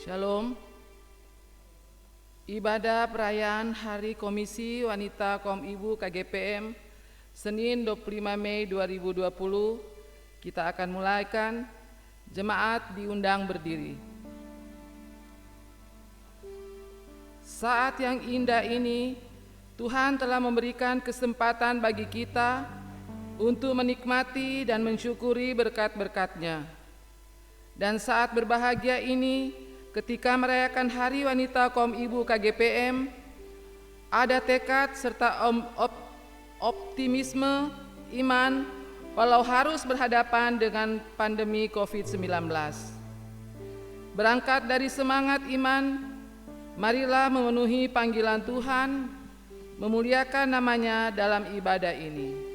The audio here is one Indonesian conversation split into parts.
Shalom. Ibadah perayaan Hari Komisi Wanita Kaum Ibu KGPM Senin 25 Mei 2020 kita akan mulaikan. Jemaat diundang berdiri. Saat yang indah ini Tuhan telah memberikan kesempatan bagi kita untuk menikmati dan mensyukuri berkat-berkat-Nya. Dan saat berbahagia ini, ketika merayakan Hari Wanita Kaum Ibu KGPM, ada tekad serta optimisme iman walau harus berhadapan dengan pandemi COVID-19. Berangkat dari semangat iman, marilah memenuhi panggilan Tuhan, memuliakan nama-Nya dalam ibadah ini.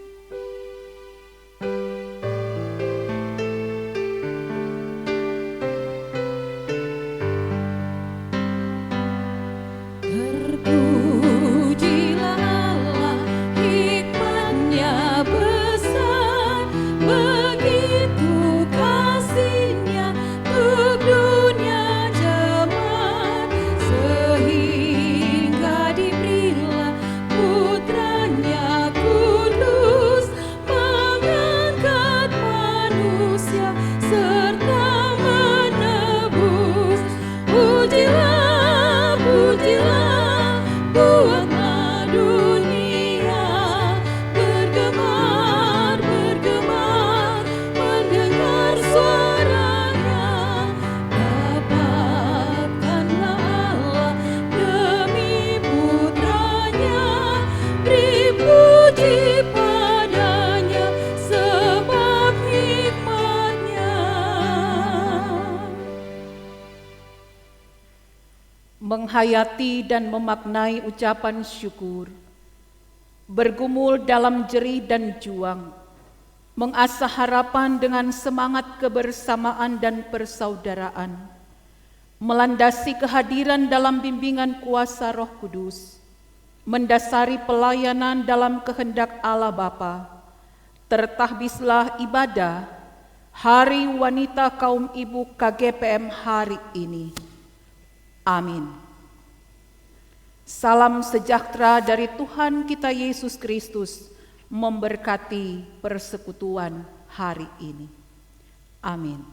Menghayati dan memaknai ucapan syukur, bergumul dalam jerih dan juang, mengasah harapan dengan semangat kebersamaan dan persaudaraan, melandasi kehadiran dalam bimbingan kuasa Roh Kudus, mendasari pelayanan dalam kehendak Allah Bapa. Tertahbislah ibadah Hari Wanita Kaum Ibu KGPM hari ini. Amin. Salam sejahtera dari Tuhan kita Yesus Kristus memberkati persekutuan hari ini. Amin.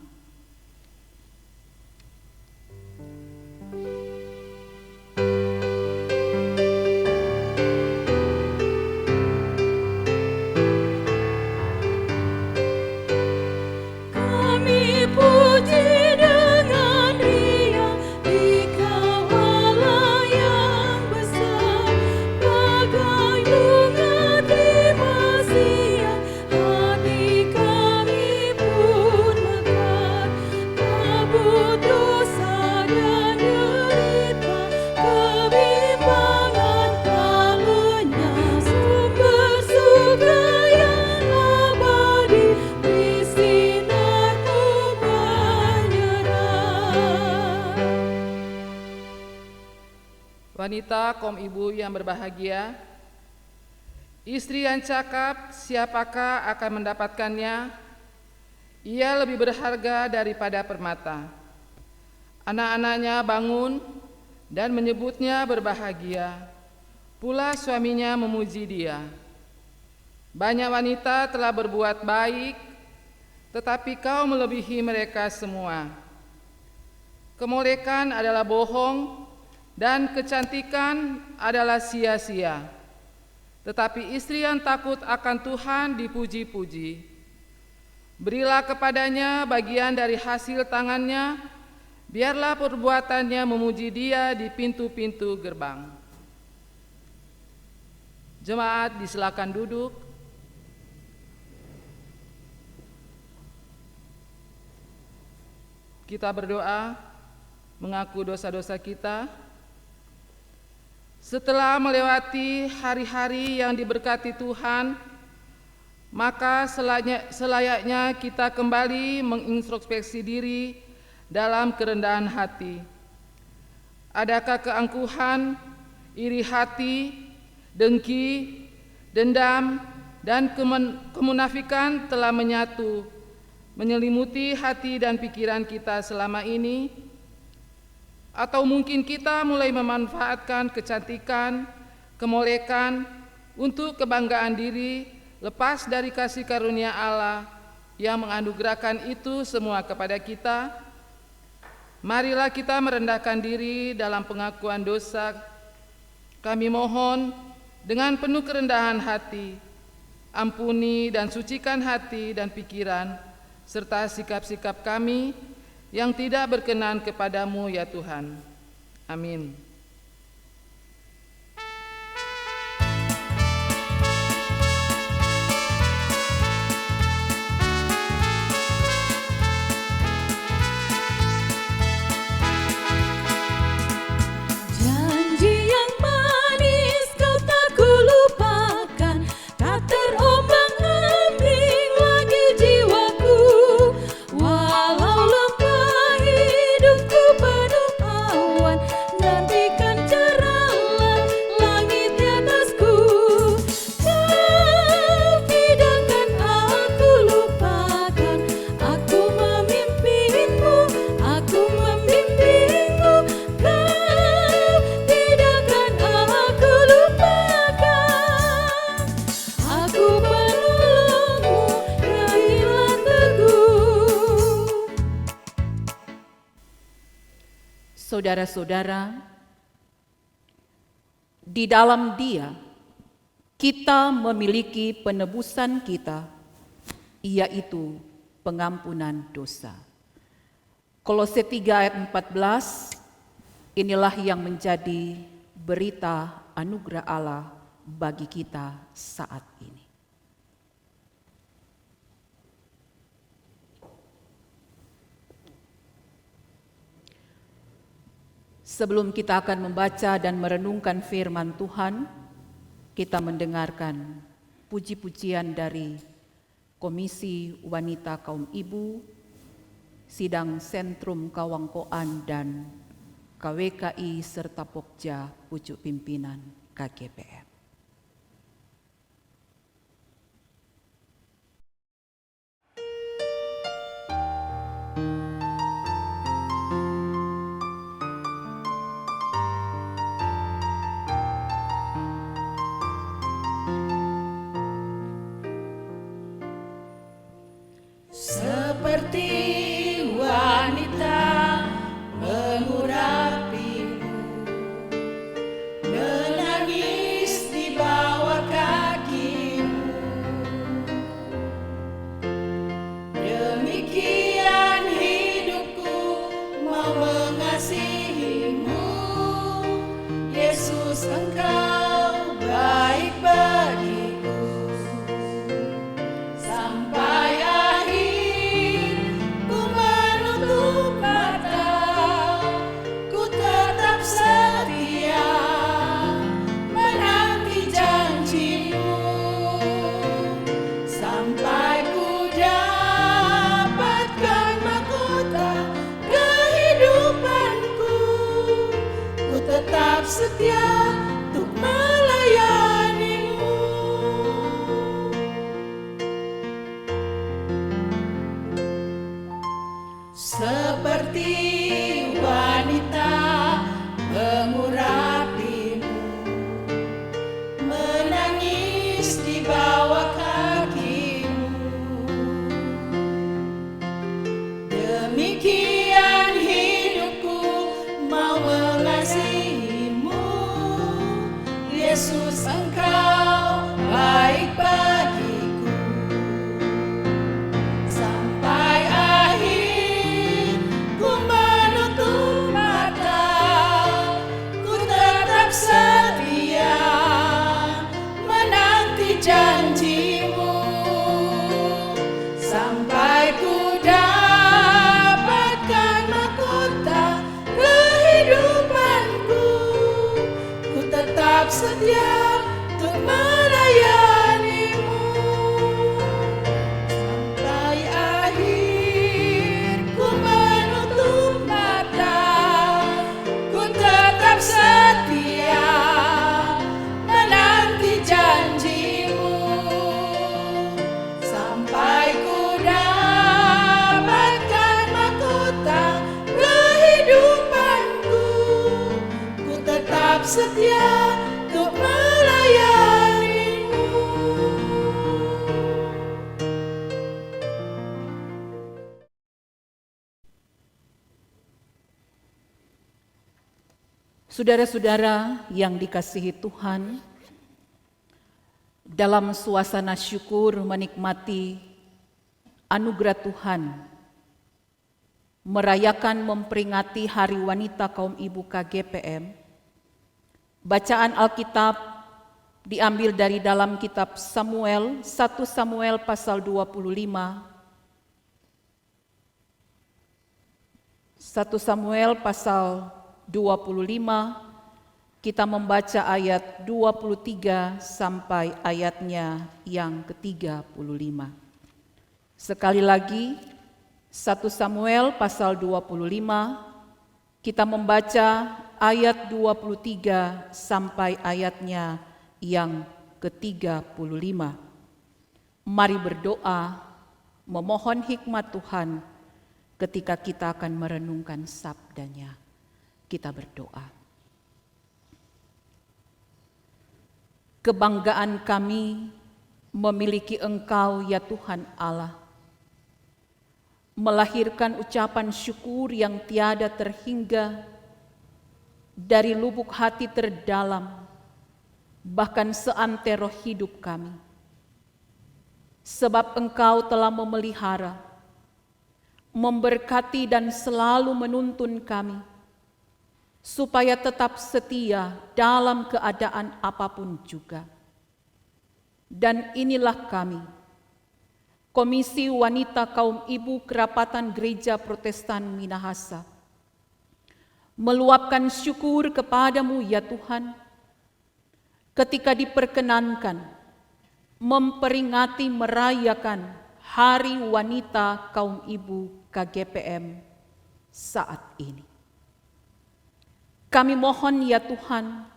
Wanita kaum ibu yang berbahagia, istri yang cakap, siapakah akan mendapatkannya? Ia lebih berharga daripada permata. Anak-anaknya bangun dan menyebutnya berbahagia, pula suaminya memuji dia. Banyak wanita telah berbuat baik, tetapi kau melebihi mereka semua. Kemolekan adalah bohong, dan kecantikan adalah sia-sia. Tetapi istri yang takut akan Tuhan dipuji-puji. Berilah kepadanya bagian dari hasil tangannya, biarlah perbuatannya memuji dia di pintu-pintu gerbang. Jemaat disilakan duduk. Kita berdoa, mengaku dosa-dosa kita. Setelah melewati hari-hari yang diberkati Tuhan, maka selayaknya kita kembali mengintrospeksi diri dalam kerendahan hati. Adakah keangkuhan, iri hati, dengki, dendam, dan kemunafikan telah menyatu, menyelimuti hati dan pikiran kita selama ini? Atau mungkin kita mulai memanfaatkan kecantikan, kemolekan untuk kebanggaan diri, lepas dari kasih karunia Allah yang menganugerahkan itu semua kepada kita. Marilah kita merendahkan diri dalam pengakuan dosa. Kami mohon dengan penuh kerendahan hati, ampuni dan sucikan hati dan pikiran, serta sikap-sikap kami yang tidak berkenan kepadamu ya Tuhan. Amin. Saudara-saudara, di dalam Dia kita memiliki penebusan kita, yaitu pengampunan dosa. Kolose 3 ayat 14, inilah yang menjadi berita anugerah Allah bagi kita saat ini. Sebelum kita akan membaca dan merenungkan firman Tuhan, kita mendengarkan puji-pujian dari Komisi Wanita Kaum Ibu, Sidang Sentrum Kawangkoan dan KWKI serta Pokja Pucuk Pimpinan KGPM. Seperti wanita mengurapimu, menangis di bawah kakimu, demikian hidupku mau mengasihimu. Yesus, Engkau baik bagiku sampai setia untuk melayanimu. Seperti wanita mengurapimu, menangis di bawah kakimu, demikian hidupku mau mengasihi Yesus, Engkau baik bagiku sampai akhir ku menutup mata, ku tetap setia menanti janjimu sampai ku dapat Saudara-saudara yang dikasihi Tuhan, dalam suasana syukur menikmati anugerah Tuhan, merayakan memperingati Hari Wanita Kaum Ibu KGPM, bacaan Alkitab diambil dari dalam kitab Samuel, 1 Samuel pasal 25, 1 Samuel pasal 25, kita membaca ayat 23 sampai ayatnya yang ke-35. Sekali lagi, 1 Samuel pasal 25, kita membaca ayat 23 sampai ayatnya yang ke-35. Mari berdoa, memohon hikmat Tuhan ketika kita akan merenungkan sabdanya. Kita berdoa. Kebanggaan kami memiliki Engkau ya Tuhan Allah, melahirkan ucapan syukur yang tiada terhingga dari lubuk hati terdalam, bahkan seantero hidup kami. Sebab Engkau telah memelihara, memberkati dan selalu menuntun kami, supaya tetap setia dalam keadaan apapun juga. Dan inilah kami, Komisi Wanita Kaum Ibu Kerapatan Gereja Protestan Minahasa, meluapkan syukur kepadamu ya Tuhan, ketika diperkenankan memperingati merayakan Hari Wanita Kaum Ibu KGPM saat ini. Kami mohon ya Tuhan,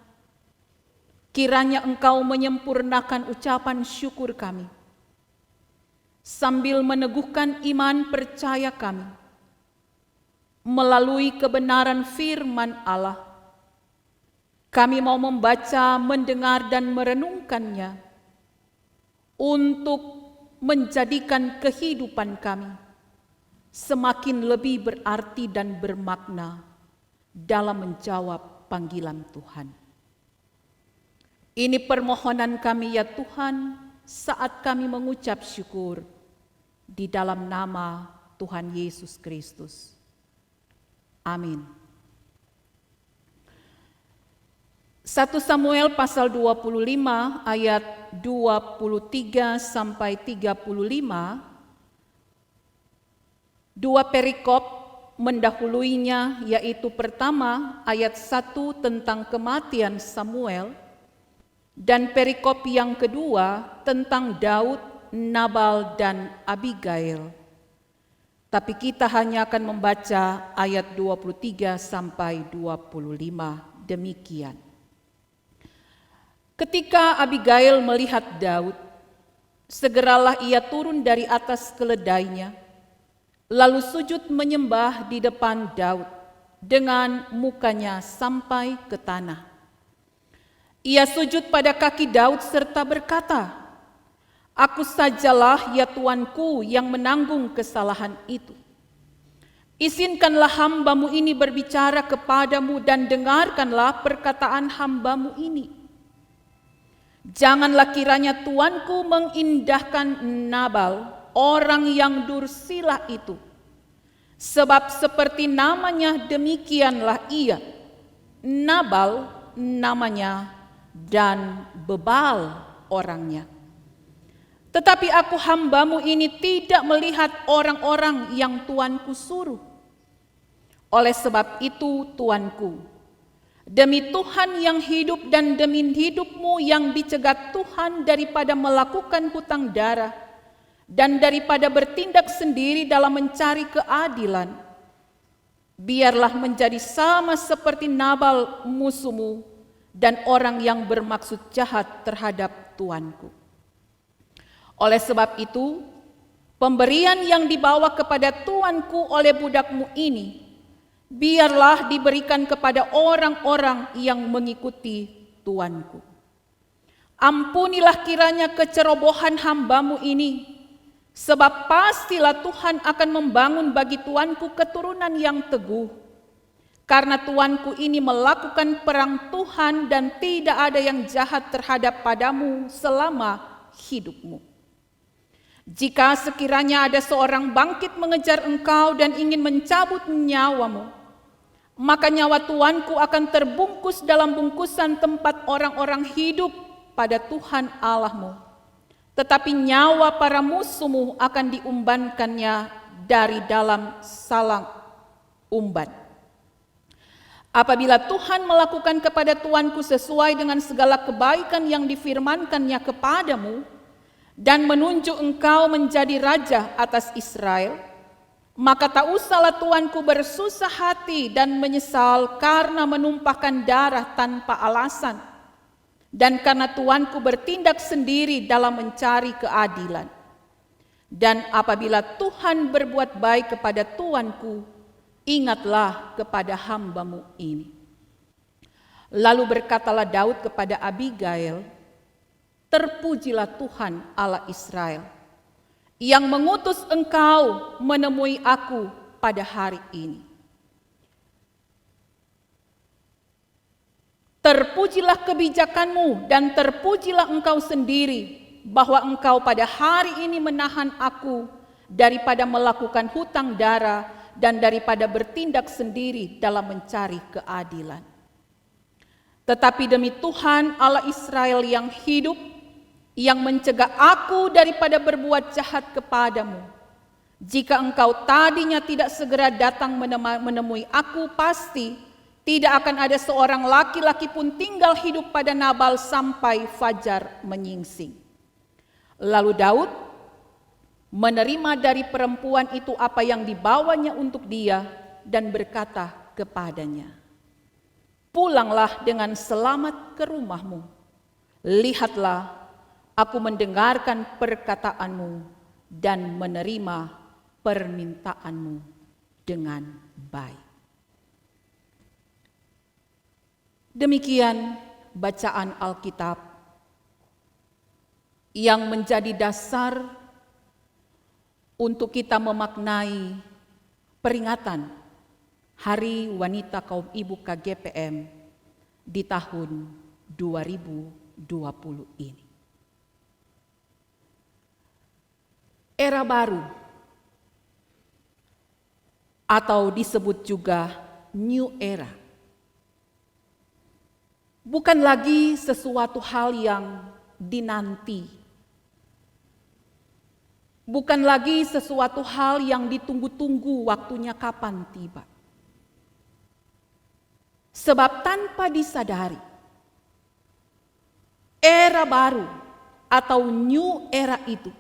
kiranya Engkau menyempurnakan ucapan syukur kami, sambil meneguhkan iman percaya kami, melalui kebenaran firman Allah. Kami mau membaca, mendengar, dan merenungkannya, untuk menjadikan kehidupan kami semakin lebih berarti dan bermakna dalam menjawab panggilan Tuhan. Ini permohonan kami ya Tuhan saat kami mengucap syukur di dalam nama Tuhan Yesus Kristus. Amin. 1 Samuel pasal 25 ayat 23 sampai 35, dua perikop mendahuluinya, yaitu pertama ayat 1 tentang kematian Samuel, dan perikop yang kedua tentang Daud, Nabal, dan Abigail. Tapi kita hanya akan membaca ayat 23 sampai 25, demikian. Ketika Abigail melihat Daud, segeralah ia turun dari atas keledainya, lalu sujud menyembah di depan Daud dengan mukanya sampai ke tanah. Ia sujud pada kaki Daud serta berkata, "Aku sajalah ya Tuanku yang menanggung kesalahan itu. Izinkanlah hambamu ini berbicara kepadamu dan dengarkanlah perkataan hambamu ini. Janganlah kiranya Tuanku mengindahkan Nabal, orang yang dursila itu, sebab seperti namanya demikianlah ia. Nabal namanya dan bebal orangnya. Tetapi aku hambamu ini tidak melihat orang-orang yang Tuanku suruh. Oleh sebab itu Tuanku, demi Tuhan yang hidup dan demi hidupmu yang dicegat Tuhan daripada melakukan hutang darah dan daripada bertindak sendiri dalam mencari keadilan, biarlah menjadi sama seperti Nabal musuhmu dan orang yang bermaksud jahat terhadap Tuanku. Oleh sebab itu, pemberian yang dibawa kepada Tuanku oleh budakmu ini, biarlah diberikan kepada orang-orang yang mengikuti Tuanku. Ampunilah kiranya kecerobohan hambamu ini, sebab pastilah Tuhan akan membangun bagi Tuanku keturunan yang teguh, karena tuanku ini melakukan perang Tuhan dan tidak ada yang jahat terhadap padamu selama hidupmu. Jika sekiranya ada seorang bangkit mengejar engkau dan ingin mencabut nyawamu, maka nyawa tuanku akan terbungkus dalam bungkusan tempat orang-orang hidup pada Tuhan Allahmu. Tetapi nyawa para musuhmu akan diumbankannya dari dalam salang umban. Apabila Tuhan melakukan kepada tuanku sesuai dengan segala kebaikan yang difirmankannya kepadamu, dan menunjuk engkau menjadi raja atas Israel, maka tak usahlah tuanku bersusah hati dan menyesal karena menumpahkan darah tanpa alasan, dan karena tuanku bertindak sendiri dalam mencari keadilan. Dan apabila Tuhan berbuat baik kepada tuanku, ingatlah kepada hambamu ini. Lalu berkatalah Daud kepada Abigail, terpujilah Tuhan Allah Israel, yang mengutus engkau menemui aku pada hari ini. Terpujilah kebijakanmu dan terpujilah engkau sendiri, bahwa engkau pada hari ini menahan aku daripada melakukan hutang dara dan daripada bertindak sendiri dalam mencari keadilan. Tetapi demi Tuhan Allah Israel yang hidup, yang mencegah aku daripada berbuat jahat kepadamu, jika engkau tadinya tidak segera datang menemui aku, pasti tidak akan ada seorang laki-laki pun tinggal hidup pada Nabal sampai fajar menyingsing. Lalu Daud menerima dari perempuan itu apa yang dibawanya untuk dia dan berkata kepadanya, pulanglah dengan selamat ke rumahmu. Lihatlah, aku mendengarkan perkataanmu dan menerima permintaanmu dengan baik. Demikian bacaan Alkitab yang menjadi dasar untuk kita memaknai peringatan Hari Wanita Kaum Ibu KGPM di tahun 2020 ini. Era baru atau disebut juga New Era bukan lagi sesuatu hal yang dinanti, bukan lagi sesuatu hal yang ditunggu-tunggu waktunya kapan tiba. Sebab tanpa disadari, era baru atau New Era itu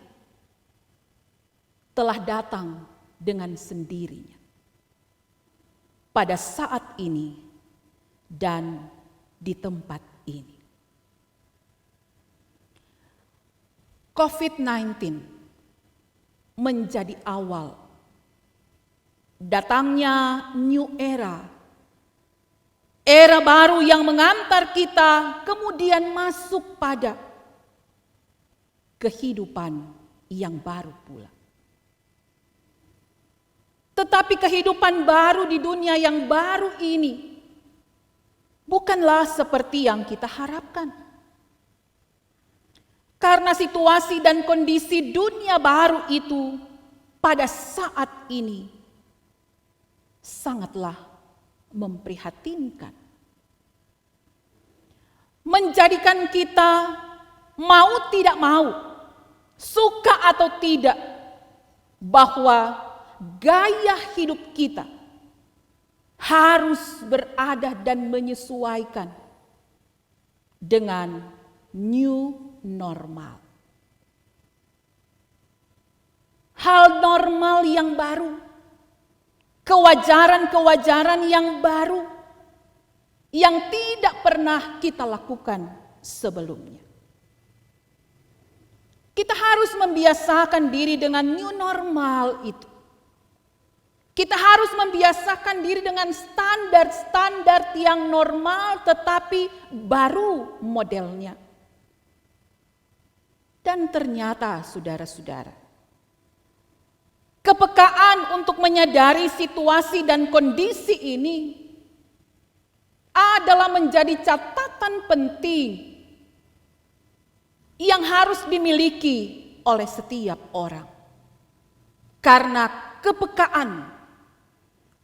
telah datang dengan sendirinya pada saat ini dan di tempat ini. COVID-19 menjadi awal datangnya New Era, era baru yang mengantar kita kemudian masuk pada kehidupan yang baru pula. Tetapi kehidupan baru di dunia yang baru ini bukanlah seperti yang kita harapkan. Karena situasi dan kondisi dunia baru itu pada saat ini sangatlah memprihatinkan. Menjadikan kita mau tidak mau, suka atau tidak, bahwa gaya hidup kita harus berada dan menyesuaikan dengan new normal. Hal normal yang baru, kewajaran-kewajaran yang baru yang tidak pernah kita lakukan sebelumnya. Kita harus membiasakan diri dengan new normal itu. Kita harus membiasakan diri dengan standar-standar yang normal tetapi baru modelnya. Dan ternyata saudara-saudara, kepekaan untuk menyadari situasi dan kondisi ini adalah menjadi catatan penting yang harus dimiliki oleh setiap orang. Karena kepekaan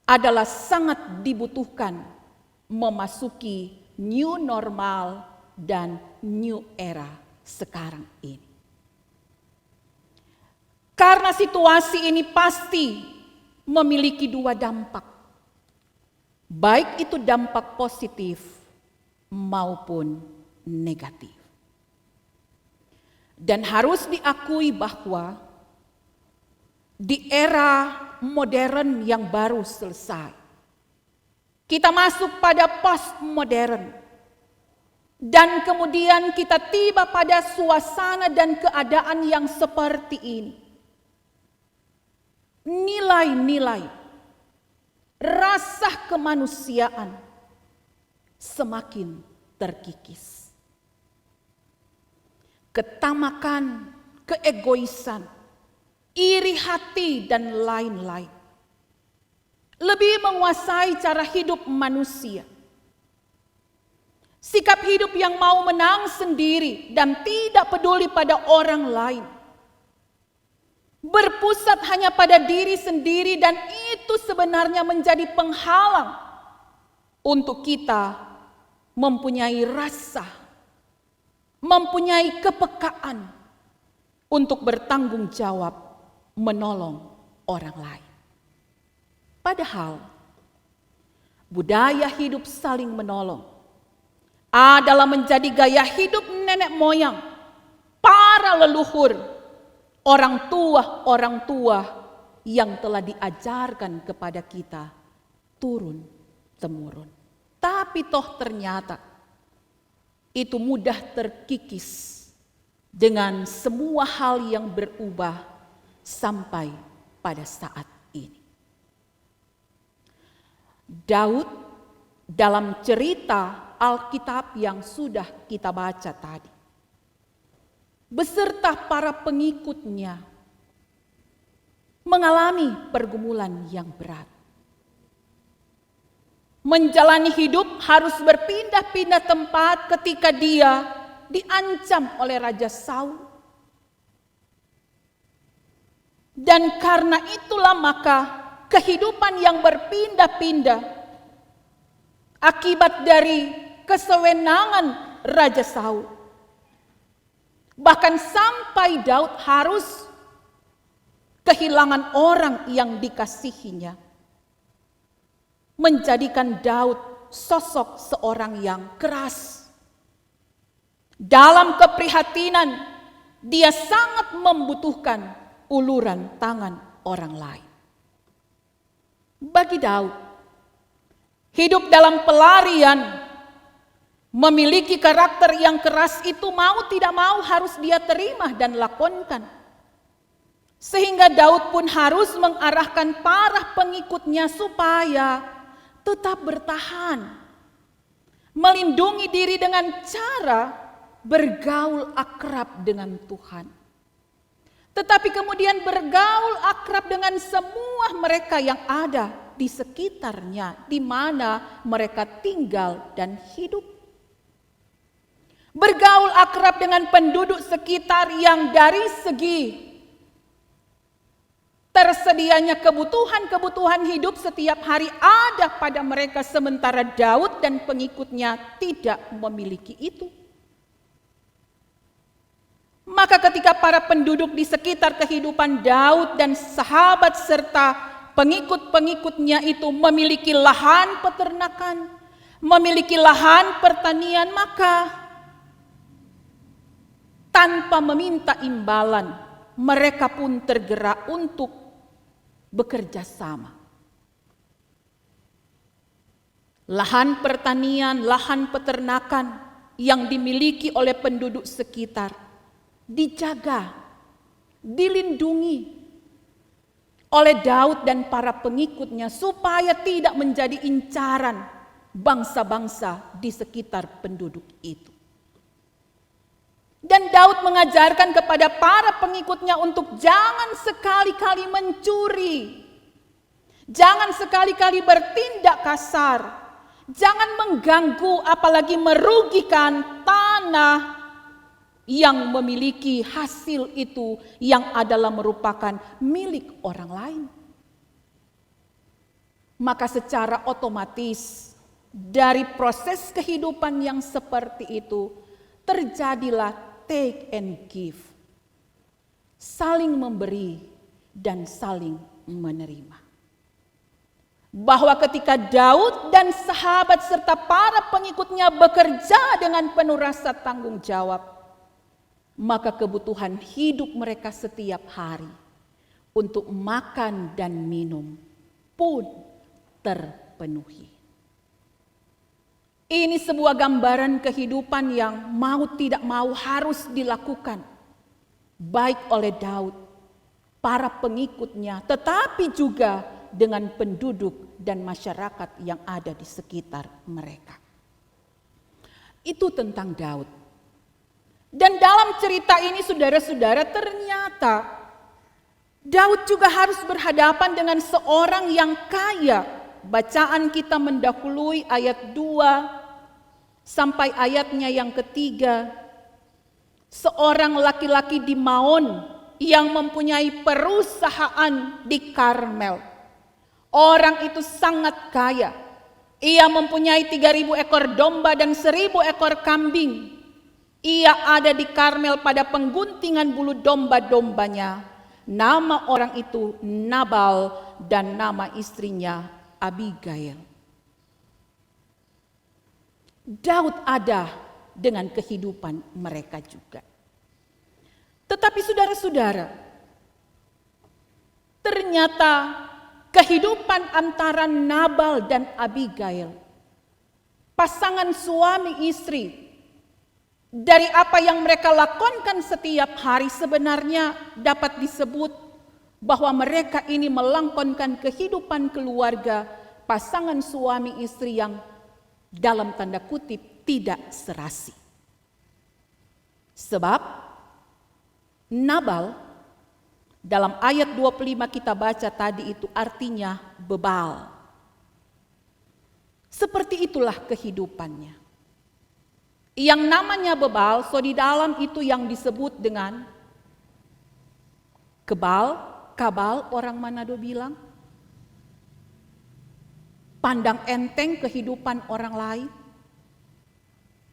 adalah sangat dibutuhkan memasuki new normal dan new era sekarang ini. Karena situasi ini pasti memiliki dua dampak, baik itu dampak positif maupun negatif. Dan harus diakui bahwa di era modern yang baru selesai, kita masuk pada postmodern, dan kemudian kita tiba pada suasana dan keadaan yang seperti ini. Nilai-nilai, rasa kemanusiaan semakin terkikis. Ketamakan, keegoisan, iri hati, dan lain-lain lebih menguasai cara hidup manusia. Sikap hidup yang mau menang sendiri dan tidak peduli pada orang lain, berpusat hanya pada diri sendiri, dan itu sebenarnya menjadi penghalang untuk kita mempunyai rasa, mempunyai kepekaan untuk bertanggung jawab menolong orang lain. Padahal budaya hidup saling menolong adalah menjadi gaya hidup nenek moyang, para leluhur, orang tua yang telah diajarkan kepada kita turun-temurun. Tapi toh ternyata itu mudah terkikis dengan semua hal yang berubah sampai pada saat ini. Daud dalam cerita Alkitab yang sudah kita baca tadi, beserta para pengikutnya mengalami pergumulan yang berat. Menjalani hidup harus berpindah-pindah tempat ketika dia diancam oleh Raja Saul. Dan karena itulah maka kehidupan yang berpindah-pindah akibat dari kesewenangan Raja Saul. Bahkan sampai Daud harus kehilangan orang yang dikasihinya, menjadikan Daud sosok seorang yang keras. Dalam keprihatinan, dia sangat membutuhkan uluran tangan orang lain. Bagi Daud, hidup dalam pelarian, memiliki karakter yang keras itu mau tidak mau harus dia terima dan lakonkan. Sehingga Daud pun harus mengarahkan para pengikutnya supaya tetap bertahan, melindungi diri dengan cara bergaul akrab dengan Tuhan. Tetapi kemudian bergaul akrab dengan semua mereka yang ada di sekitarnya, di mana mereka tinggal dan hidup. Bergaul akrab dengan penduduk sekitar yang dari segi tersedianya kebutuhan-kebutuhan hidup setiap hari ada pada mereka, sementara Daud dan pengikutnya tidak memiliki itu. Maka ketika para penduduk di sekitar kehidupan Daud dan sahabat serta pengikut-pengikutnya itu memiliki lahan peternakan, memiliki lahan pertanian, maka tanpa meminta imbalan mereka pun tergerak untuk bekerja sama. Lahan pertanian, lahan peternakan yang dimiliki oleh penduduk sekitar dijaga, dilindungi oleh Daud dan para pengikutnya supaya tidak menjadi incaran bangsa-bangsa di sekitar penduduk itu. Dan Daud mengajarkan kepada para pengikutnya untuk jangan sekali-kali mencuri, jangan sekali-kali bertindak kasar, Jangan mengganggu apalagi merugikan tanah yang memiliki hasil itu yang adalah merupakan milik orang lain. Maka secara otomatis dari proses kehidupan yang seperti itu terjadilah take and give. Saling memberi dan saling menerima. Bahwa ketika Daud dan sahabat serta para pengikutnya bekerja dengan penuh rasa tanggung jawab, maka kebutuhan hidup mereka setiap hari untuk makan dan minum pun terpenuhi. Ini sebuah gambaran kehidupan yang mau tidak mau harus dilakukan, baik oleh Daud, para pengikutnya, tetapi juga dengan penduduk dan masyarakat yang ada di sekitar mereka. Itu tentang Daud. Dan dalam cerita ini saudara-saudara, ternyata Daud juga harus berhadapan dengan seorang yang kaya. Bacaan kita mendahului ayat 2 sampai ayatnya yang ketiga. Seorang laki-laki di Maon yang mempunyai perusahaan di Karmel. Orang itu sangat kaya. Ia mempunyai 3.000 ekor domba dan 1.000 ekor kambing. Ia ada di Karmel pada pengguntingan bulu domba-dombanya. Nama orang itu Nabal dan nama istrinya Abigail. Daud ada dengan kehidupan mereka juga. Tetapi saudara-saudara, ternyata kehidupan antara Nabal dan Abigail, pasangan suami istri, dari apa yang mereka lakukan setiap hari sebenarnya dapat disebut bahwa mereka ini melangkonkan kehidupan keluarga pasangan suami istri yang dalam tanda kutip tidak serasi. Sebab Nabal dalam ayat 25 kita baca tadi itu artinya bebal. Seperti itulah kehidupannya. Yang namanya bebal, so di dalam itu yang disebut dengan kabal orang Manado bilang. Pandang enteng kehidupan orang lain.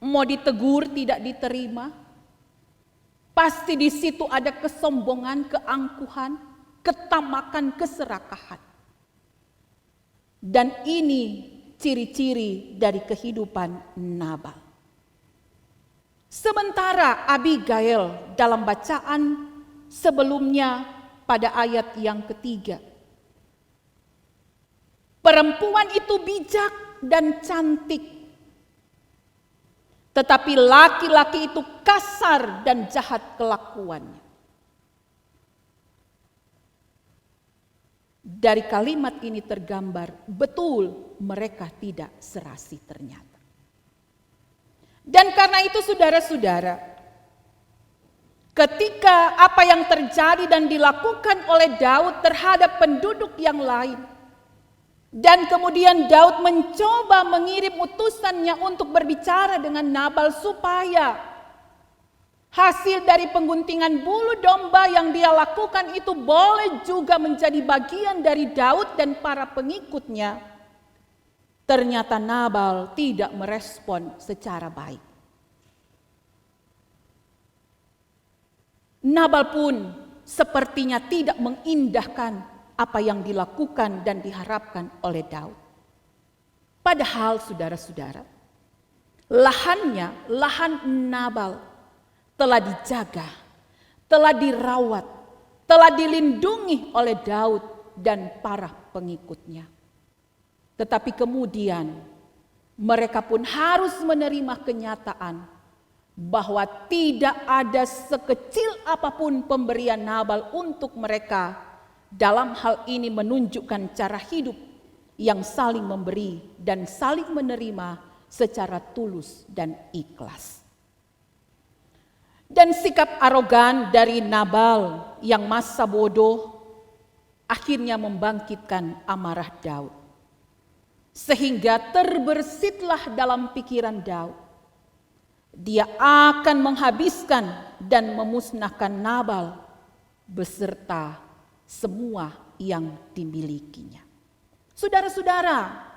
Mau ditegur tidak diterima. Pasti di situ ada kesombongan, keangkuhan, ketamakan, keserakahan. Dan ini ciri-ciri dari kehidupan Nabal. Sementara Abigail dalam bacaan sebelumnya pada ayat yang ketiga. Perempuan itu bijak dan cantik. Tetapi laki-laki itu kasar dan jahat kelakuannya. Dari kalimat ini tergambar betul mereka tidak serasi ternyata. Dan karena itu saudara-saudara, ketika apa yang terjadi dan dilakukan oleh Daud terhadap penduduk yang lain, dan kemudian Daud mencoba mengirim utusannya untuk berbicara dengan Nabal supaya hasil dari pengguntingan bulu domba yang dia lakukan itu boleh juga menjadi bagian dari Daud dan para pengikutnya. Ternyata Nabal tidak merespon secara baik. Nabal pun sepertinya tidak mengindahkan apa yang dilakukan dan diharapkan oleh Daud. Padahal saudara-saudara, lahan Nabal telah dijaga, telah dirawat, telah dilindungi oleh Daud dan para pengikutnya. Tetapi kemudian mereka pun harus menerima kenyataan bahwa tidak ada sekecil apapun pemberian Nabal untuk mereka. Dalam hal ini menunjukkan cara hidup yang saling memberi dan saling menerima secara tulus dan ikhlas. Dan sikap arogan dari Nabal yang masa bodoh akhirnya membangkitkan amarah Daud. sehingga terbersitlah dalam pikiran Daud, dia akan menghabiskan dan memusnahkan Nabal beserta semua yang dimilikinya. Saudara-saudara,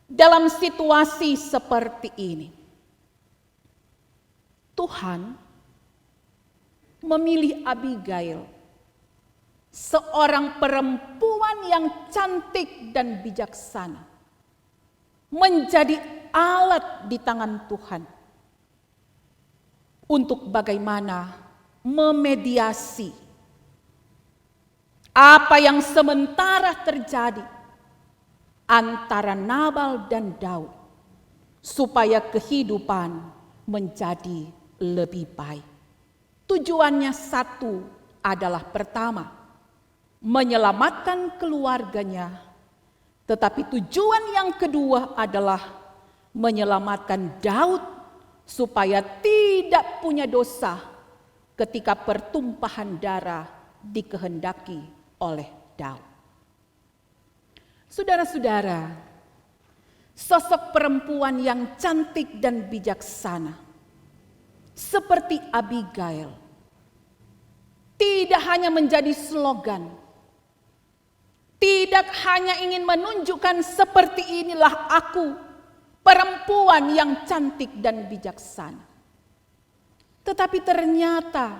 dalam situasi seperti ini, Tuhan memilih Abigail, seorang perempuan yang cantik dan bijaksana, menjadi alat di tangan Tuhan untuk bagaimana memediasi apa yang sementara terjadi antara Nabal dan Daud, supaya kehidupan menjadi lebih baik. Tujuannya satu adalah pertama, menyelamatkan keluarganya, tetapi tujuan yang kedua adalah menyelamatkan Daud supaya tidak punya dosa ketika pertumpahan darah dikehendaki oleh Daud. Saudara-saudara, sosok perempuan yang cantik dan bijaksana seperti Abigail tidak hanya menjadi slogan, tidak hanya ingin menunjukkan seperti inilah aku, perempuan yang cantik dan bijaksana. Tetapi ternyata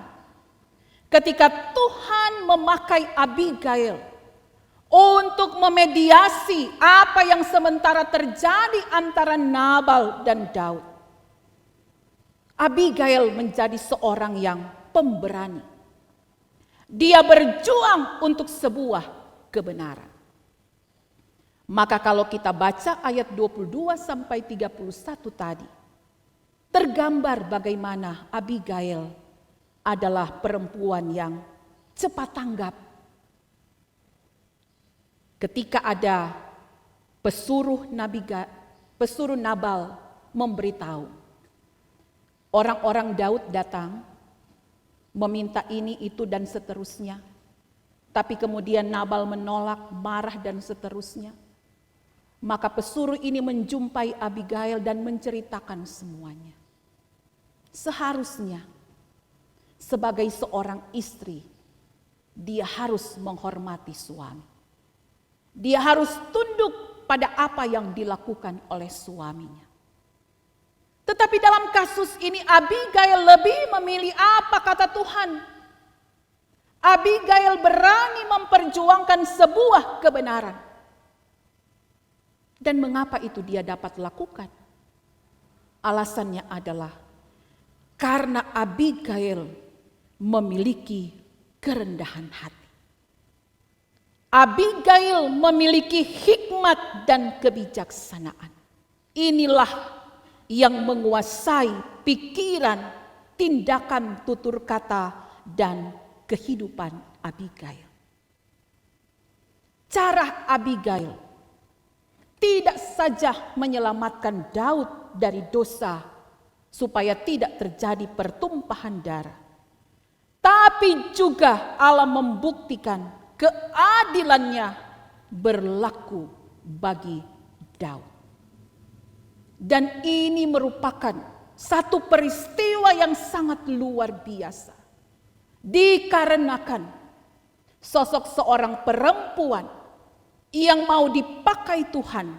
ketika Tuhan memakai Abigail untuk memediasi apa yang sementara terjadi antara Nabal dan Daud, Abigail menjadi seorang yang pemberani. Dia berjuang untuk sebuah kebenaran. Maka kalau kita baca ayat 22 sampai 31 tadi, tergambar bagaimana Abigail adalah perempuan yang cepat tanggap. Ketika ada pesuruh Nabal memberitahu, orang-orang Daud datang meminta ini, itu, dan seterusnya. Tapi kemudian Nabal menolak, marah, dan seterusnya. Maka pesuruh ini menjumpai Abigail dan menceritakan semuanya. Seharusnya sebagai seorang istri, dia harus menghormati suami. Dia harus tunduk pada apa yang dilakukan oleh suaminya. Tetapi dalam kasus ini Abigail lebih memilih apa kata Tuhan. Abigail berani memperjuangkan sebuah kebenaran. Dan mengapa itu dia dapat lakukan? Alasannya adalah karena Abigail memiliki kerendahan hati. Abigail memiliki hikmat dan kebijaksanaan. Inilah yang menguasai pikiran, tindakan, tutur kata, dan kehidupan Abigail. Cara Abigail tidak saja menyelamatkan Daud dari dosa supaya tidak terjadi pertumpahan darah, tapi juga Allah membuktikan keadilannya berlaku bagi Daud. Dan ini merupakan satu peristiwa yang sangat luar biasa. Dikarenakan sosok seorang perempuan yang mau dipakai Tuhan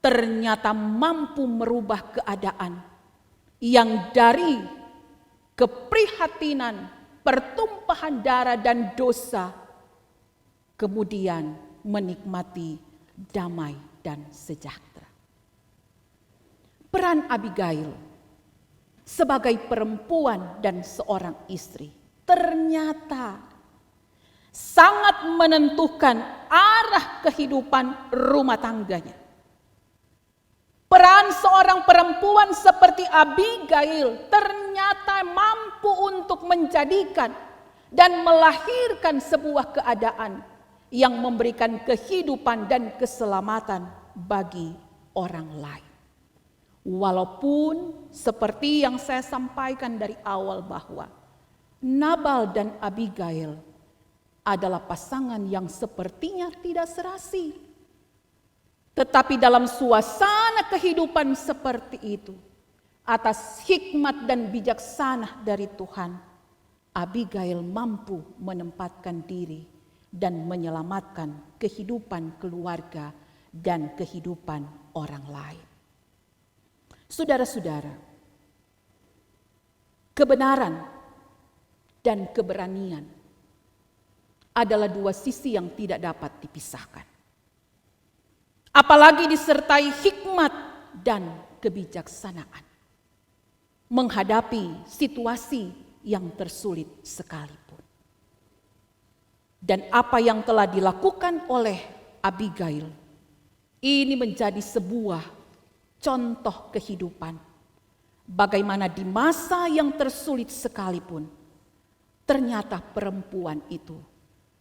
ternyata mampu merubah keadaan yang dari keprihatinan, pertumpahan darah dan dosa, kemudian menikmati damai dan sejahtera. Peran Abigail sebagai perempuan dan seorang istri ternyata sangat menentukan arah kehidupan rumah tangganya. Peran seorang perempuan seperti Abigail ternyata mampu untuk menjadikan dan melahirkan sebuah keadaan yang memberikan kehidupan dan keselamatan bagi orang lain. Walaupun seperti yang saya sampaikan dari awal bahwa Nabal dan Abigail adalah pasangan yang sepertinya tidak serasi. Tetapi dalam suasana kehidupan seperti itu, atas hikmat dan bijaksana dari Tuhan, Abigail mampu menempatkan diri dan menyelamatkan kehidupan keluarga dan kehidupan orang lain. Saudara-saudara, kebenaran dan keberanian adalah dua sisi yang tidak dapat dipisahkan. Apalagi disertai hikmat dan kebijaksanaan menghadapi situasi yang tersulit sekalipun. Dan apa yang telah dilakukan oleh Abigail ini menjadi sebuah contoh kehidupan. Bagaimana di masa yang tersulit sekalipun, ternyata perempuan itu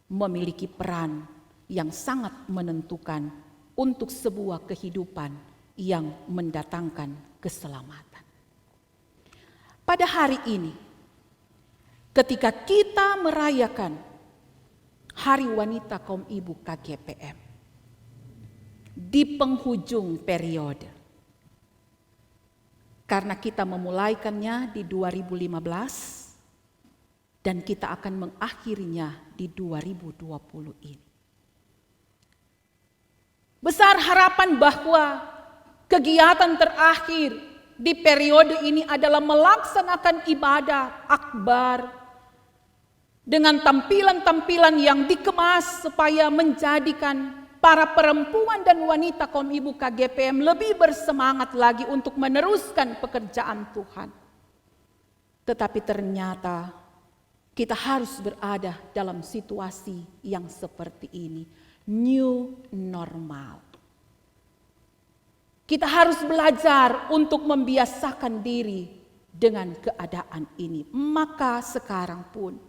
memiliki peran yang sangat menentukan untuk sebuah kehidupan yang mendatangkan keselamatan. Pada hari ini, ketika kita merayakan Hari Wanita Kaum Ibu KGPM, di penghujung periode, karena kita memulaikannya di 2015 dan kita akan mengakhirinya di 2020 ini. Besar harapan bahwa kegiatan terakhir di periode ini adalah melaksanakan ibadah akbar dengan tampilan-tampilan yang dikemas supaya menjadikan para perempuan dan wanita kaum ibu KGPM lebih bersemangat lagi untuk meneruskan pekerjaan Tuhan. Tetapi ternyata kita harus berada dalam situasi yang seperti ini. New normal. Kita harus belajar untuk membiasakan diri dengan keadaan ini. Maka sekarang pun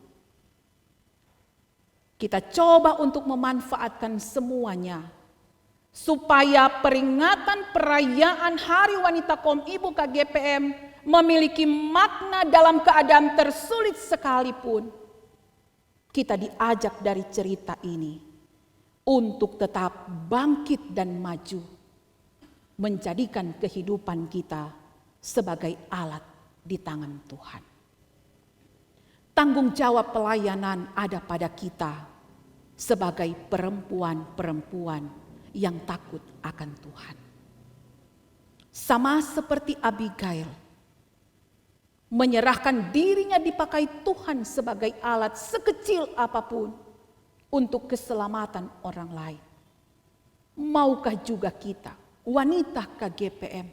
kita coba untuk memanfaatkan semuanya supaya peringatan perayaan Hari Wanita Kaum Ibu KGPM memiliki makna dalam keadaan tersulit sekalipun. Kita diajak dari cerita ini untuk tetap bangkit dan maju, menjadikan kehidupan kita sebagai alat di tangan Tuhan. Tanggung jawab pelayanan ada pada kita sebagai perempuan-perempuan yang takut akan Tuhan. Sama seperti Abigail, menyerahkan dirinya dipakai Tuhan sebagai alat sekecil apapun untuk keselamatan orang lain. Maukah juga kita, wanita KGPM,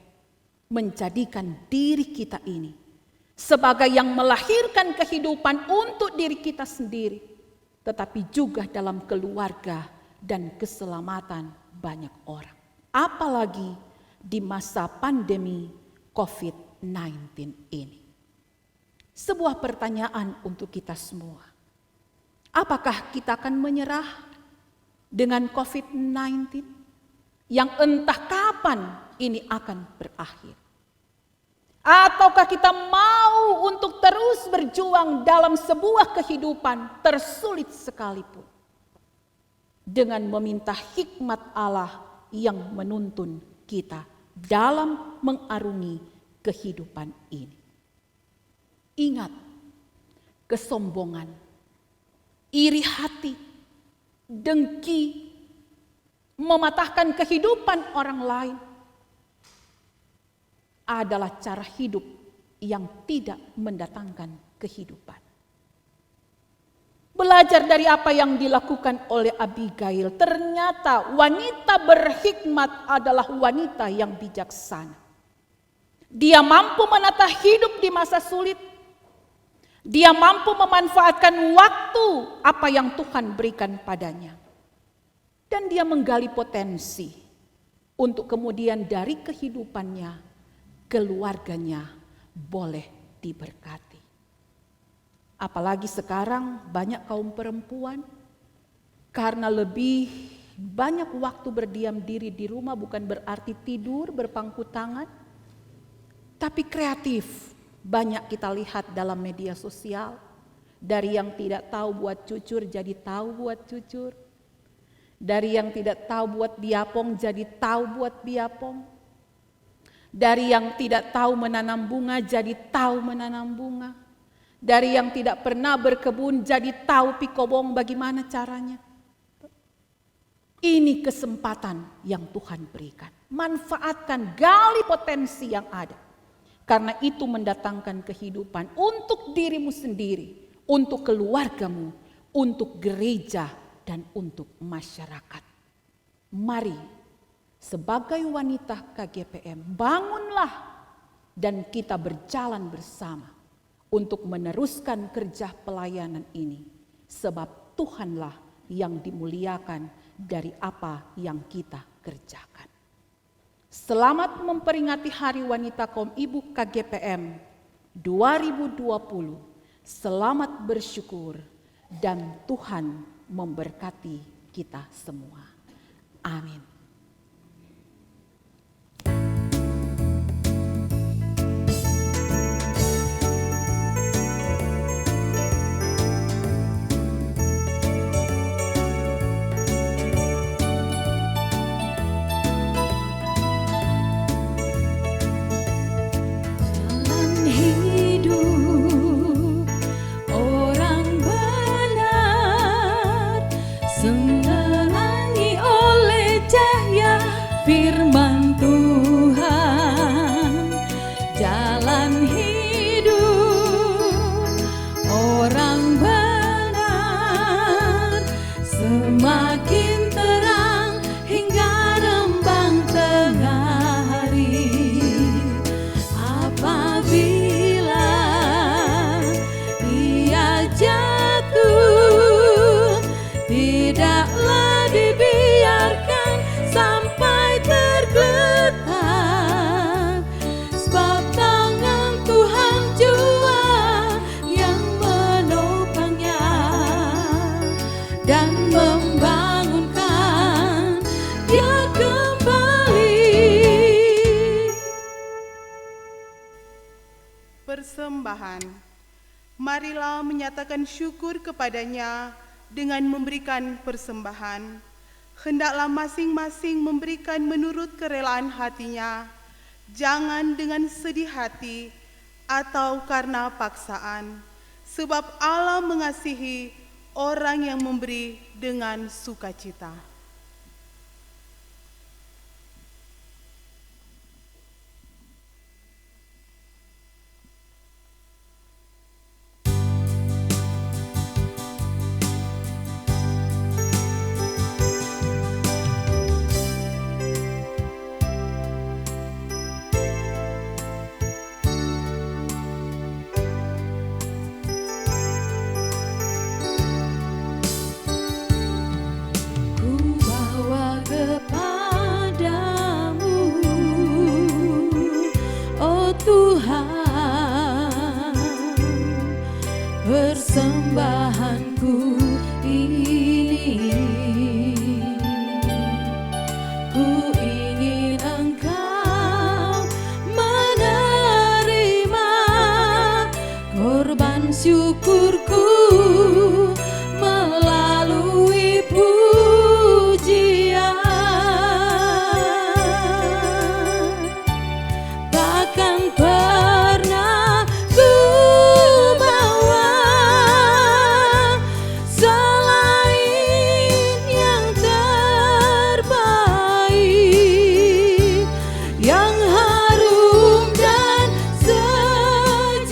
menjadikan diri kita ini sebagai yang melahirkan kehidupan untuk diri kita sendiri, tetapi juga dalam keluarga dan keselamatan banyak orang. Apalagi di masa pandemi COVID-19 ini. Sebuah pertanyaan untuk kita semua. Apakah kita akan menyerah dengan COVID-19 yang entah kapan ini akan berakhir? Ataukah kita mau untuk terus berjuang dalam sebuah kehidupan tersulit sekalipun dengan meminta hikmat Allah yang menuntun kita dalam mengarungi kehidupan ini? Ingat, kesombongan, iri hati, dengki, mematahkan kehidupan orang lain adalah cara hidup yang tidak mendatangkan kehidupan. Belajar dari apa yang dilakukan oleh Abigail, ternyata wanita berhikmat adalah wanita yang bijaksana. Dia mampu menata hidup di masa sulit. Dia mampu memanfaatkan waktu apa yang Tuhan berikan padanya. Dan dia menggali potensi untuk kemudian dari kehidupannya, keluarganya boleh diberkati. Apalagi sekarang banyak kaum perempuan karena lebih banyak waktu berdiam diri di rumah, bukan berarti tidur berpangku tangan, tapi kreatif. Banyak kita lihat dalam media sosial, dari yang tidak tahu buat cucur jadi tahu buat cucur, Dari yang tidak tahu buat biapong jadi tahu buat biapong. Dari yang tidak tahu menanam bunga jadi tahu menanam bunga. Dari yang tidak pernah berkebun jadi tahu pikobong bagaimana caranya. Ini kesempatan yang Tuhan berikan. Manfaatkan, gali potensi yang ada. Karena itu mendatangkan kehidupan untuk dirimu sendiri, untuk keluargamu, untuk gereja, dan untuk masyarakat. Mari sebagai wanita KGPM bangunlah dan kita berjalan bersama untuk meneruskan kerja pelayanan ini. Sebab Tuhanlah yang dimuliakan dari apa yang kita kerjakan. Selamat memperingati Hari Wanita Kaum Ibu KGPM 2020. Selamat bersyukur dan Tuhan memberkati kita semua. Amin. Firman Tuhan, jalan hidup orang benar semakin terang hingga rembang tengah hari. Apabila ia jatuh, tidaklah dibiarkan sampai tergeletak, sebab tangan Tuhan jua yang menopangnya dan membangunkan dia kembali. Persembahan. Marilah menyatakan syukur kepadanya dengan memberikan persembahan. Hendaklah masing-masing memberikan menurut kerelaan hatinya, jangan dengan sedih hati atau karena paksaan, sebab Allah mengasihi orang yang memberi dengan sukacita. Persembahanku ini, ku ingin Engkau menerima korban syukurku melalui pujian. Takkan pernah ku bawa selain yang terbaik, yang harum dan sejati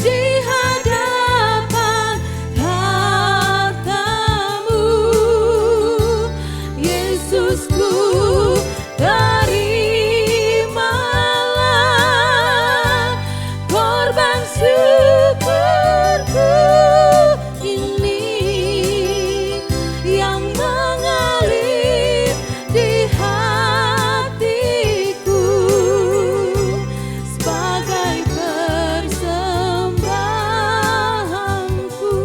di hadapan hartamu, Yesusku. Terimalah korban syukurku ini yang mengalir di hatiku sebagai persembahanku.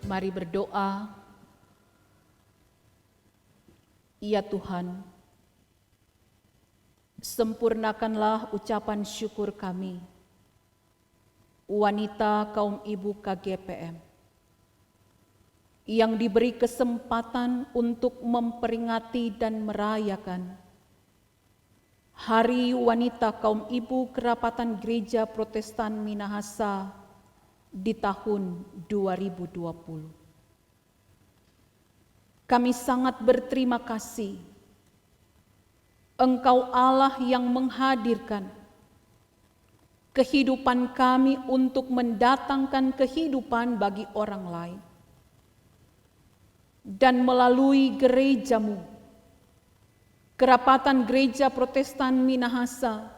Mari berdoa. Ya Tuhan, sempurnakanlah ucapan syukur kami wanita kaum ibu KGPM yang diberi kesempatan untuk memperingati dan merayakan Hari Wanita Kaum Ibu Kerapatan Gereja Protestan Minahasa di tahun 2020. Kami sangat berterima kasih Engkau Allah yang menghadirkan kehidupan kami untuk mendatangkan kehidupan bagi orang lain. Dan melalui gerejamu, Kerapatan Gereja Protestan Minahasa,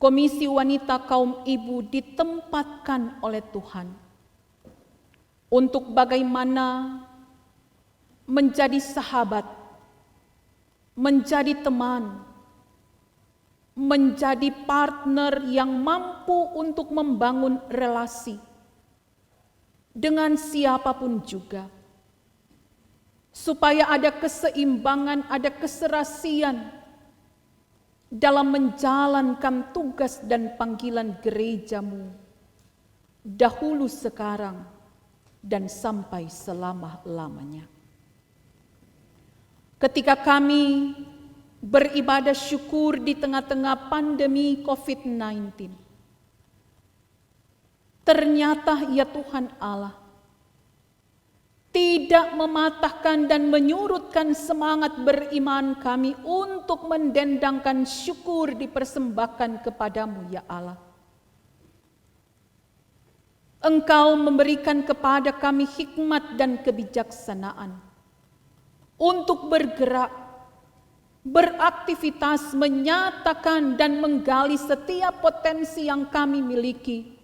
Komisi Wanita Kaum Ibu ditempatkan oleh Tuhan untuk bagaimana menjadi sahabat, menjadi teman, menjadi partner yang mampu untuk membangun relasi dengan siapapun juga, supaya ada keseimbangan, ada keserasian dalam menjalankan tugas dan panggilan gerejamu dahulu, sekarang, dan sampai selama-lamanya. Ketika kami beribadah syukur di tengah-tengah pandemi COVID-19, ternyata ya Tuhan Allah tidak mematahkan dan menyurutkan semangat beriman kami untuk mendendangkan syukur dipersembahkan kepadamu ya Allah. Engkau memberikan kepada kami hikmat dan kebijaksanaan untuk bergerak, beraktivitas, menyatakan dan menggali setiap potensi yang kami miliki,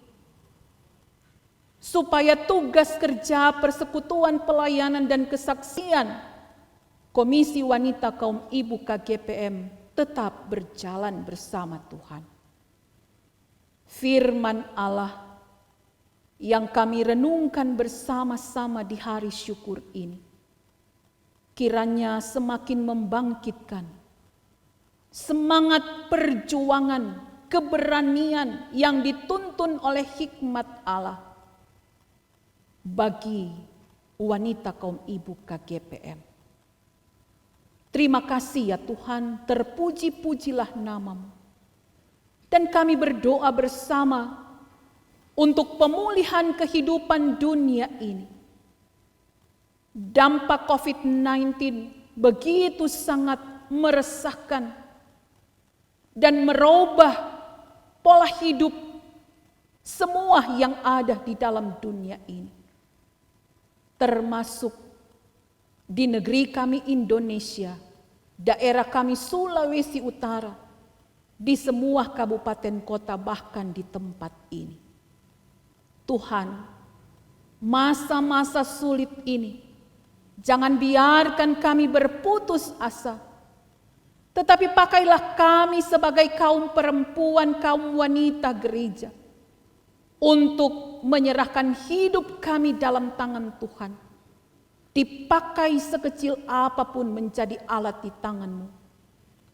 supaya tugas kerja persekutuan pelayanan dan kesaksian Komisi Wanita Kaum Ibu KGPM tetap berjalan bersama Tuhan. Firman Allah yang kami renungkan bersama-sama di hari syukur ini, kiranya semakin membangkitkan semangat perjuangan, keberanian yang dituntun oleh hikmat Allah bagi wanita kaum ibu KGPM. Terima kasih ya Tuhan, terpuji-pujilah namamu. Dan kami berdoa bersama untuk pemulihan kehidupan dunia ini. Dampak COVID-19 begitu sangat meresahkan dan merubah pola hidup semua yang ada di dalam dunia ini, termasuk di negeri kami Indonesia, daerah kami Sulawesi Utara, di semua kabupaten kota, bahkan di tempat ini. Tuhan, masa-masa sulit ini jangan biarkan kami berputus asa, tetapi pakailah kami sebagai kaum perempuan, kaum wanita gereja untuk menyerahkan hidup kami dalam tangan Tuhan. Dipakai sekecil apapun menjadi alat di tangan-Mu,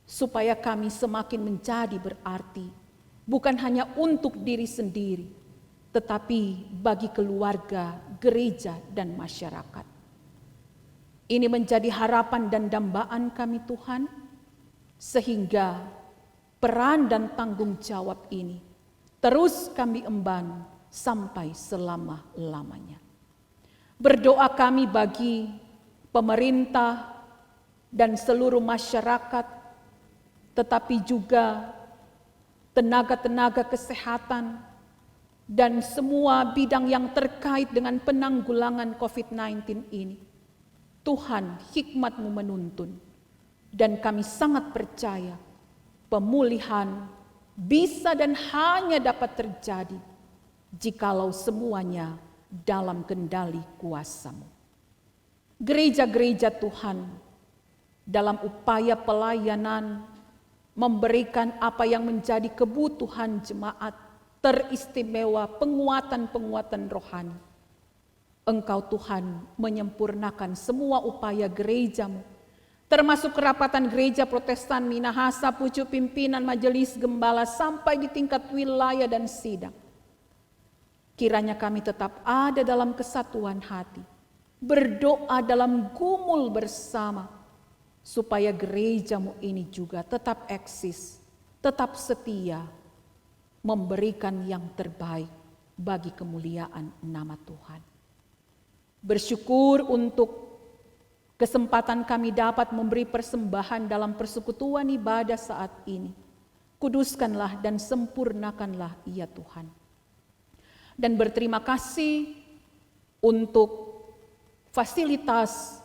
supaya kami semakin menjadi berarti, bukan hanya untuk diri sendiri, tetapi bagi keluarga, gereja, dan masyarakat. Ini menjadi harapan dan dambaan kami Tuhan, sehingga peran dan tanggung jawab ini terus kami emban sampai selama-lamanya. Berdoa kami bagi pemerintah dan seluruh masyarakat, tetapi juga tenaga-tenaga kesehatan dan semua bidang yang terkait dengan penanggulangan COVID-19 ini. Tuhan, hikmat-Mu menuntun, dan kami sangat percaya pemulihan bisa dan hanya dapat terjadi jikalau semuanya dalam kendali kuasa-Mu. Gereja-gereja Tuhan dalam upaya pelayanan memberikan apa yang menjadi kebutuhan jemaat, teristimewa penguatan-penguatan rohani. Engkau Tuhan menyempurnakan semua upaya gereja-Mu, termasuk kerapatan gereja Protestan Minahasa, pucuk pimpinan majelis gembala sampai di tingkat wilayah dan sidang. Kiranya kami tetap ada dalam kesatuan hati, berdoa dalam gumul bersama, supaya gerejamu ini juga tetap eksis, tetap setia, memberikan yang terbaik bagi kemuliaan nama Tuhan. Bersyukur untuk kesempatan kami dapat memberi persembahan dalam persekutuan ibadah saat ini. Kuduskanlah dan sempurnakanlah ia Tuhan. Dan berterima kasih untuk fasilitas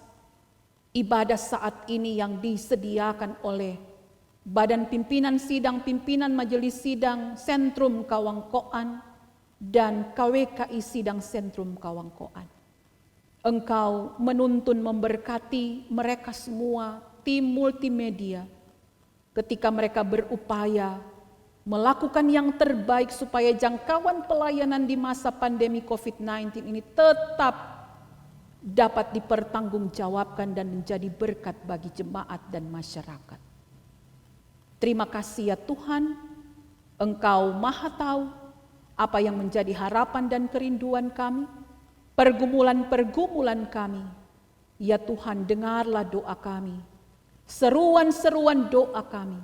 ibadah saat ini yang disediakan oleh Badan Pimpinan Sidang Pimpinan Majelis Sidang Sentrum Kawangkoan dan KWKI Sidang Sentrum Kawangkoan. Engkau menuntun memberkati mereka semua, tim multimedia, ketika mereka berupaya melakukan yang terbaik supaya jangkauan pelayanan di masa pandemi COVID-19 ini tetap dapat dipertanggungjawabkan dan menjadi berkat bagi jemaat dan masyarakat. Terima kasih ya Tuhan, Engkau Maha Tahu apa yang menjadi harapan dan kerinduan kami, pergumulan-pergumulan kami. Ya Tuhan, dengarlah doa kami, seruan-seruan doa kami,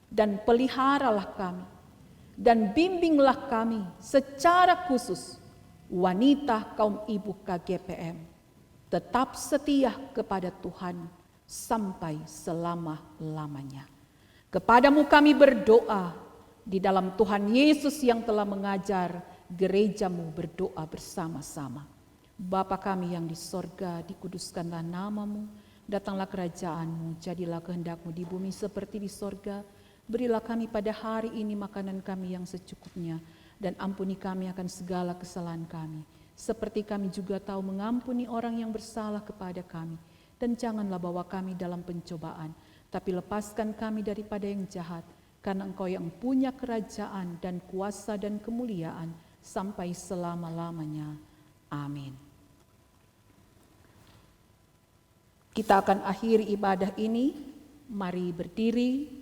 dan peliharalah kami, dan bimbinglah kami secara khusus wanita kaum ibu KGPM, tetap setia kepada Tuhan sampai selama-lamanya. Kepadamu kami berdoa di dalam Tuhan Yesus yang telah mengajar gerejamu berdoa bersama-sama. Bapa kami yang di sorga, dikuduskanlah namamu, datanglah kerajaanmu, jadilah kehendakmu di bumi seperti di sorga. Berilah kami pada hari ini makanan kami yang secukupnya, dan ampuni kami akan segala kesalahan kami, seperti kami juga tahu mengampuni orang yang bersalah kepada kami. Dan janganlah bawa kami dalam pencobaan, tapi lepaskan kami daripada yang jahat, karena Engkau yang punya kerajaan dan kuasa dan kemuliaan sampai selama-lamanya. Amin. Kita akan akhiri ibadah ini. Mari berdiri.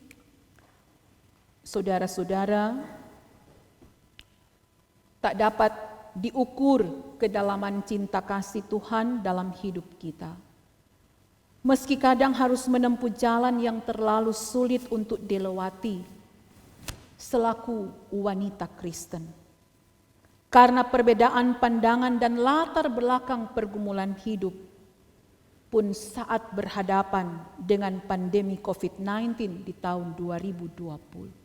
Saudara-saudara, tak dapat diukur kedalaman cinta kasih Tuhan dalam hidup kita. Meski kadang harus menempuh jalan yang terlalu sulit untuk dilewati selaku wanita Kristen. Karena perbedaan pandangan dan latar belakang pergumulan hidup pun saat berhadapan dengan pandemi COVID-19 di tahun 2020.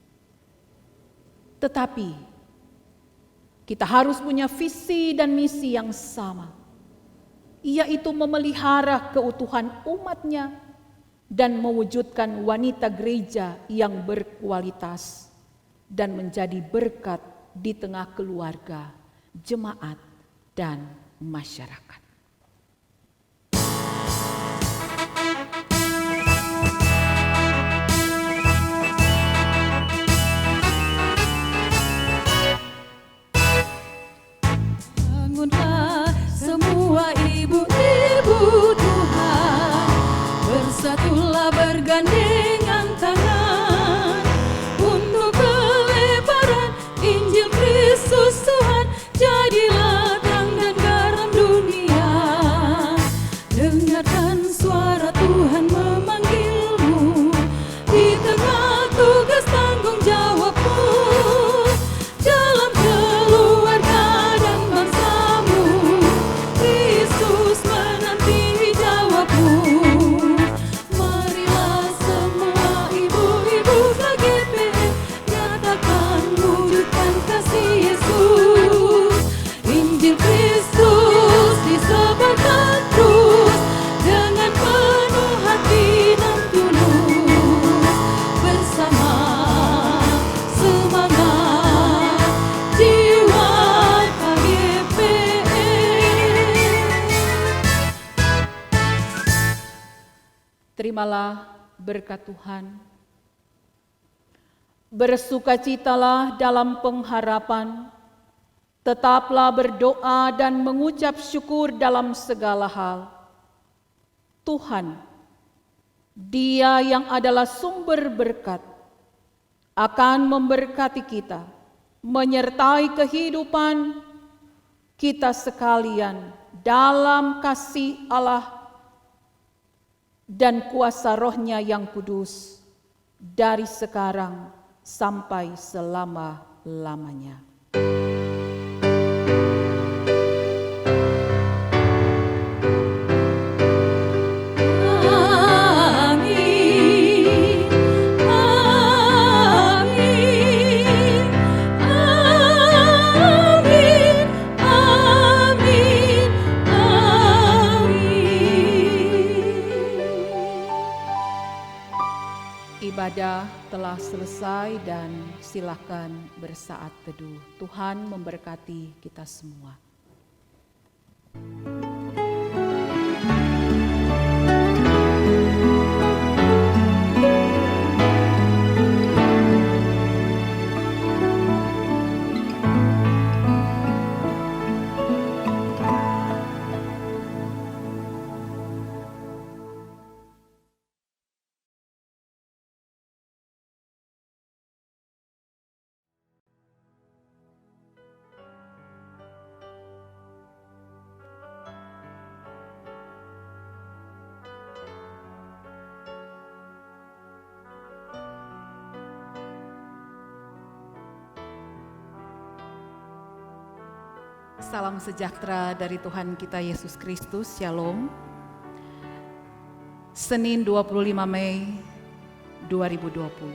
Tetapi kita harus punya visi dan misi yang sama, yaitu memelihara keutuhan umatnya dan mewujudkan wanita gereja yang berkualitas dan menjadi berkat di tengah keluarga, jemaat, dan masyarakat. Bangunlah semua ibu-ibu Tuhan, bersatulah bergandengan tangan untuk kelebaran Injil Kristus Tuhan. Jadilah terang dan garam dunia. Dengarkan suara Tuhan memanggilmu di tengah tugas tanggung jawabmu dalam keluarga dan bangsamu. Kristus menanti jawabmu. Marilah semua ibu-ibu KGPM nyatakan wujudkan kasih Yesus. Injil Kristus disebarkan terus dengan penuh hati dan tulus. Bersama semangat jiwa KGPM. Terimalah berkat Tuhan. Bersukacitalah dalam pengharapan. Tetaplah berdoa dan mengucap syukur dalam segala hal. Tuhan, Dia yang adalah sumber berkat, akan memberkati kita, menyertai kehidupan kita sekalian dalam kasih Allah dan kuasa Roh-Nya yang kudus dari sekarang sampai selama-lamanya. Ibadah telah selesai dan silakan bersaat teduh. Tuhan memberkati kita semua. Salam sejahtera dari Tuhan kita Yesus Kristus, Shalom. Senin 25 Mei 2020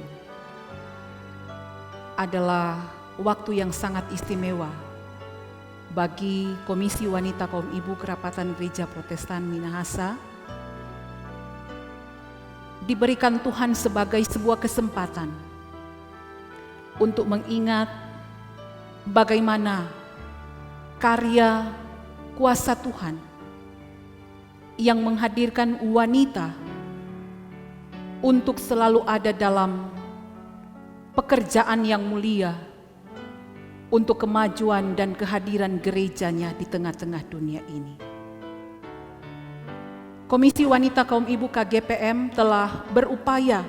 adalah waktu yang sangat istimewa bagi Komisi Wanita Kaum Ibu Kerapatan Gereja Protestan Minahasa. Diberikan Tuhan sebagai sebuah kesempatan untuk mengingat bagaimana karya kuasa Tuhan yang menghadirkan wanita untuk selalu ada dalam pekerjaan yang mulia untuk kemajuan dan kehadiran gerejanya di tengah-tengah dunia ini. Komisi Wanita Kaum Ibu KGPM telah berupaya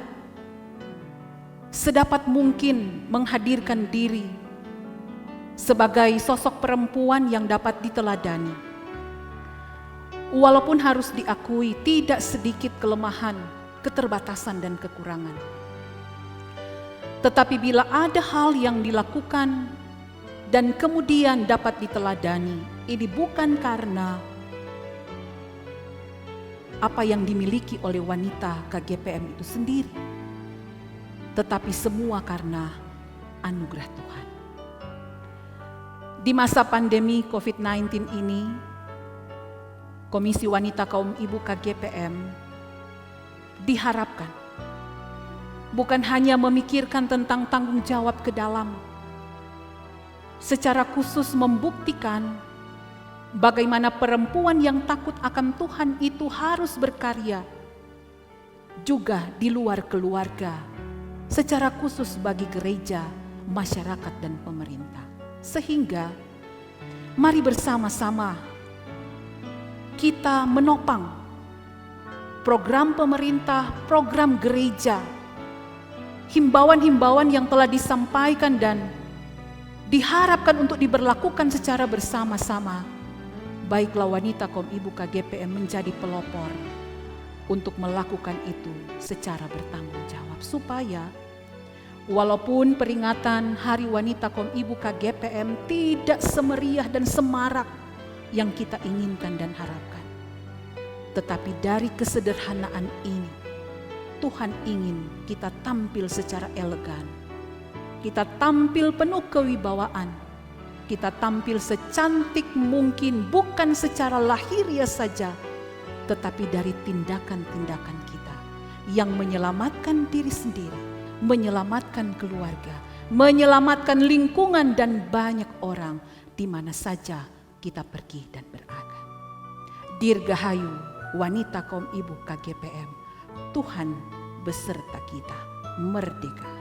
sedapat mungkin menghadirkan diri sebagai sosok perempuan yang dapat diteladani. Walaupun harus diakui tidak sedikit kelemahan, keterbatasan dan kekurangan. Tetapi bila ada hal yang dilakukan dan kemudian dapat diteladani, ini bukan karena apa yang dimiliki oleh wanita KGPM itu sendiri, tetapi semua karena anugerah Tuhan. Di masa pandemi COVID-19 ini, Komisi Wanita Kaum Ibu KGPM diharapkan bukan hanya memikirkan tentang tanggung jawab ke dalam, secara khusus membuktikan bagaimana perempuan yang takut akan Tuhan itu harus berkarya juga di luar keluarga, secara khusus bagi gereja, masyarakat dan pemerintah. Sehingga mari bersama-sama kita menopang program pemerintah, program gereja, himbauan-himbauan yang telah disampaikan dan diharapkan untuk diberlakukan secara bersama-sama. Baiklah wanita kaum ibu KGPM menjadi pelopor untuk melakukan itu secara bertanggung jawab, supaya walaupun peringatan Hari Wanita Kaum Ibu KGPM tidak semeriah dan semarak yang kita inginkan dan harapkan, tetapi dari kesederhanaan ini Tuhan ingin kita tampil secara elegan, kita tampil penuh kewibawaan, kita tampil secantik mungkin, bukan secara lahiriah saja, tetapi dari tindakan-tindakan kita yang menyelamatkan diri sendiri, menyelamatkan keluarga, menyelamatkan lingkungan dan banyak orang di mana saja kita pergi dan berada. Dirgahayu wanita kaum ibu KGPM, Tuhan beserta kita, merdeka.